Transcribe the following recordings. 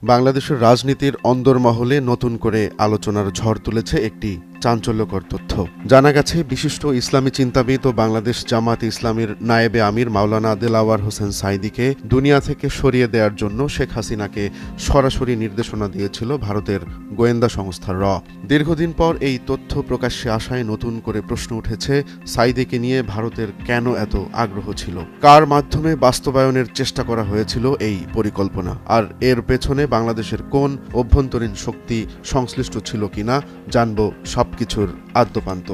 বাংলাদেশের রাজনীতির অন্দরমহলে নতুন করে আলোচনার ঝড় তুলেছে একটি চাঞ্চল্যকর তথ্য। জানা গেছে, বিশিষ্ট ইসলামী চিন্তাবিদ ও বাংলাদেশ জামাত ইসলামীর নায়েবে আমির মাওলানা দেলাওয়ার হোসেন সাঈদীকে দুনিয়া থেকে সরিয়ে দেওয়ার জন্য শেখ হাসিনাকে সরাসরি নির্দেশনা দিয়েছিল ভারতের গোয়েন্দা সংস্থা র। দীর্ঘদিন পর এই তথ্য প্রকাশ্যে আসায় নতুন করে প্রশ্ন উঠেছে, সাঈদীকে নিয়ে ভারতের কেন এত আগ্রহ ছিল, কার মাধ্যমে বাস্তবায়নের চেষ্টা করা হয়েছিল এই পরিকল্পনা, আর এর পেছনে বাংলাদেশের কোন অভ্যন্তরীণ শক্তি সংশ্লিষ্ট ছিল কিনা জানব সবকিছুর আদ্যোপান্ত।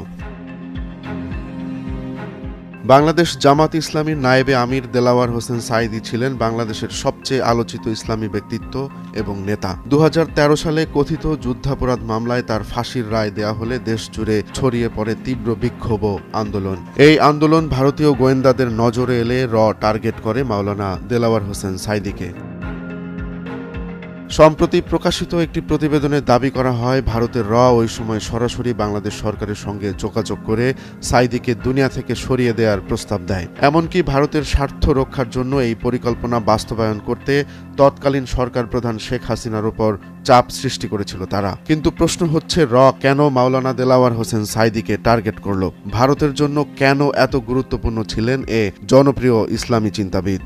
বাংলাদেশ জামাত ইসলামীর নায়েবে আমির দেলাওয়ার হোসেন সাঈদী ছিলেন বাংলাদেশের সবচেয়ে আলোচিত ইসলামী ব্যক্তিত্ব এবং নেতা। 2013 সালে কথিত যুদ্ধাপরাধ মামলায় তার ফাঁসির রায় দেয়া হলে দেশ জুড়ে ছড়িয়ে পড়ে তীব্র বিক্ষোভ ও আন্দোলন। এই আন্দোলন ভারতীয় গোয়েন্দাদের নজরে এলে র টার্গেট করে মাওলানা দেলাওয়ার হোসেন সাঈদীকে। সম্প্রতি প্রকাশিত একটি প্রতিবেদনে দাবি করা হয়, ভারতের র ওই সময় সরাসরি বাংলাদেশ সরকারের সঙ্গে যোগাযোগ করে সাঈদীকে দুনিয়া থেকে সরিয়ে দেওয়ার প্রস্তাব দেয়। এমনকি ভারতের স্বার্থ রক্ষার জন্য এই পরিকল্পনা বাস্তবায়ন করতে তৎকালীন সরকার প্রধান শেখ হাসিনার উপর চাপ সৃষ্টি করেছিল তারা। কিন্তু প্রশ্ন হচ্ছে, র কেন মাওলানা দেলাওয়ার হোসেন সাঈদীকে টার্গেট করল? ভারতের জন্য কেন এত গুরুত্বপূর্ণ ছিলেন এ জনপ্রিয় ইসলামী চিন্তাবিদ?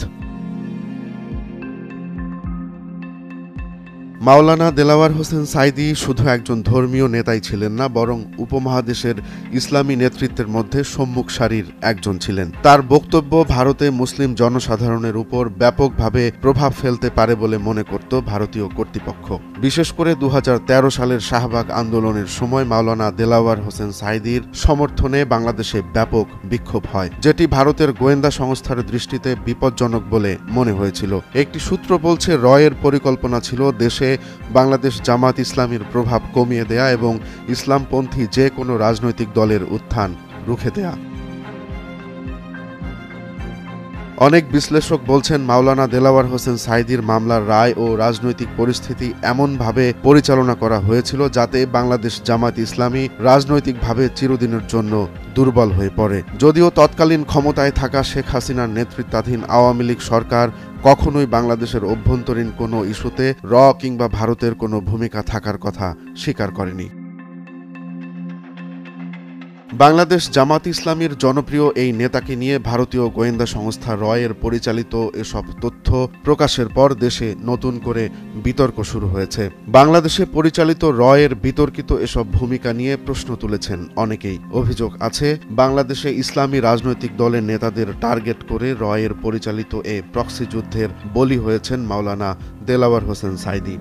মাওলানা দেলাওয়ার হোসেন সাঈদী শুধু একজন ধর্মীয় নেতাই ছিলেন না, বরং উপমহাদেশের ইসলামী নেতৃত্বের মধ্যে সম্মুখ সারির একজন ছিলেন। তার বক্তব্য ভারতে মুসলিম জনসাধারণের উপর ব্যাপকভাবে প্রভাব ফেলতে পারে বলে মনে করত ভারতীয় কর্তৃপক্ষ। বিশেষ করে 2013 সালের শাহবাগ আন্দোলনের সময় মাওলানা দেলাওয়ার হোসেন সাঈদীর সমর্থনে বাংলাদেশে ব্যাপক বিক্ষোভ হয়, যেটি ভারতের গোয়েন্দা সংস্থার দৃষ্টিতে বিপজ্জনক বলে মনে হয়েছিল। একটি সূত্র বলছে, রয়ের পরিকল্পনা ছিল দেশে বাংলাদেশ জামাত ইসলামীর প্রভাব কমিয়ে দেয়া এবং ইসলামপন্থী যে কোনো রাজনৈতিক দলের উত্থান রুখে দেয়া। অনেক বিশ্লেষক বলছেন, মাওলানা দেলাওয়ার হোসেন সাঈদীর মামলার রায় ও রাজনৈতিক পরিস্থিতি এমনভাবে পরিচালনা করা হয়েছিল যাতে বাংলাদেশ জামাত ইসলামী রাজনৈতিকভাবে চিরদিনের জন্য দুর্বল হয়ে পড়ে। যদিও তৎকালীন ক্ষমতায় থাকা শেখ হাসিনার নেতৃত্বাধীন আওয়ামী লীগ সরকার কখনোই বাংলাদেশের অভ্যন্তরীণ কোনো ইস্যুতে র কিংবা ভারতের কোনো ভূমিকা থাকার কথা স্বীকার করেনি। বাংলাদেশ জামাত ইসলামীর জনপ্রিয় এই নেতাকে নিয়ে ভারতীয় গোয়েন্দা সংস্থা রয়ের পরিচালিত এসব তথ্য প্রকাশের পর দেশে নতুন করে বিতর্ক শুরু হয়েছে। বাংলাদেশে পরিচালিত রয়ের বিতর্কিত এসব ভূমিকা নিয়ে প্রশ্ন তুলেছেন অনেকেই। অভিযোগ আছে, বাংলাদেশে ইসলামী রাজনৈতিক দলের নেতাদের টার্গেট করে রয়ের পরিচালিত এ প্রক্সি যুদ্ধের বলি হয়েছেন মাওলানা দেলাওয়ার হোসেন সাঈদী।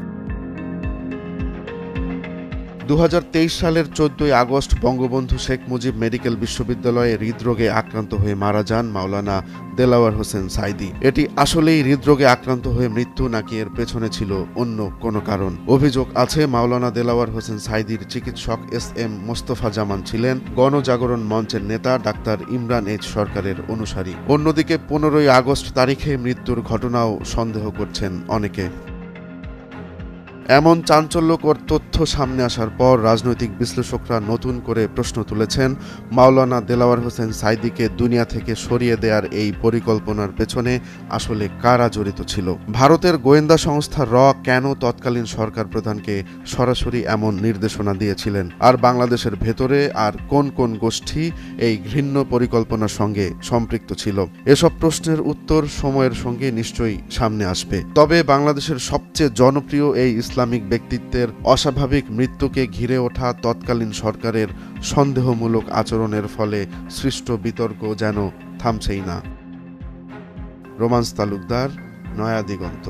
2023 সালের 14 আগস্ট বঙ্গবন্ধু শেখ মুজিব মেডিকেল বিশ্ববিদ্যালয়ে হৃদরোগে আক্রান্ত হয়ে মারা যান মাওলানা দেলাওয়ার হোসেন সাঈদী। এটি আসলেই হৃদরোগে আক্রান্ত হয়ে মৃত্যু, নাকি এর পেছনে ছিল অন্য কোনো কারণ? অভিযোগ আছে, মাওলানা দেলাওয়ার হোসেন সাঈদীর চিকিৎসক SM মোস্তফা জামান ছিলেন গণজাগরণ মঞ্চের নেতা ডাক্তার ইমরান এইচ সরকারের অনুসারী। অন্যদিকে 15 আগস্ট তারিখে মৃত্যুর ঘটনাও সন্দেহ করছেন অনেকে। এমন চাঞ্চল্যকর তথ্য সামনে আসার পর রাজনৈতিক বিশ্লেষকরা নতুন করে প্রশ্ন তুলেছেন, মাওলানা দেলাওয়ার হোসেন সাঈদীকে দুনিয়া থেকে সরিয়ে দেওয়ার এই পরিকল্পনার পেছনে আসলে কারা জড়িত ছিল? ভারতের গোয়েন্দা সংস্থা র কেন তৎকালীন সরকার প্রধানকে সরাসরি এমন নির্দেশনা দিয়েছিলেন? আর বাংলাদেশের ভেতরে আর কোন কোন গোষ্ঠী এই ঘৃণ্য পরিকল্পনার সঙ্গে সম্পৃক্ত ছিল? এসব প্রশ্নের উত্তর সময়ের সঙ্গে নিশ্চয়ই সামনে আসবে। তবে বাংলাদেশের সবচেয়ে জনপ্রিয় এই ইসলামিক ব্যক্তিত্বের অস্বাভাবিক মৃত্যুকে ঘিরে ওঠা তৎকালীন সরকারের সন্দেহমূলক আচরণের ফলে সৃষ্ট বিতর্ক যেন থামছেই না। রোমান্স তালুকদার, নয়া দিগন্ত।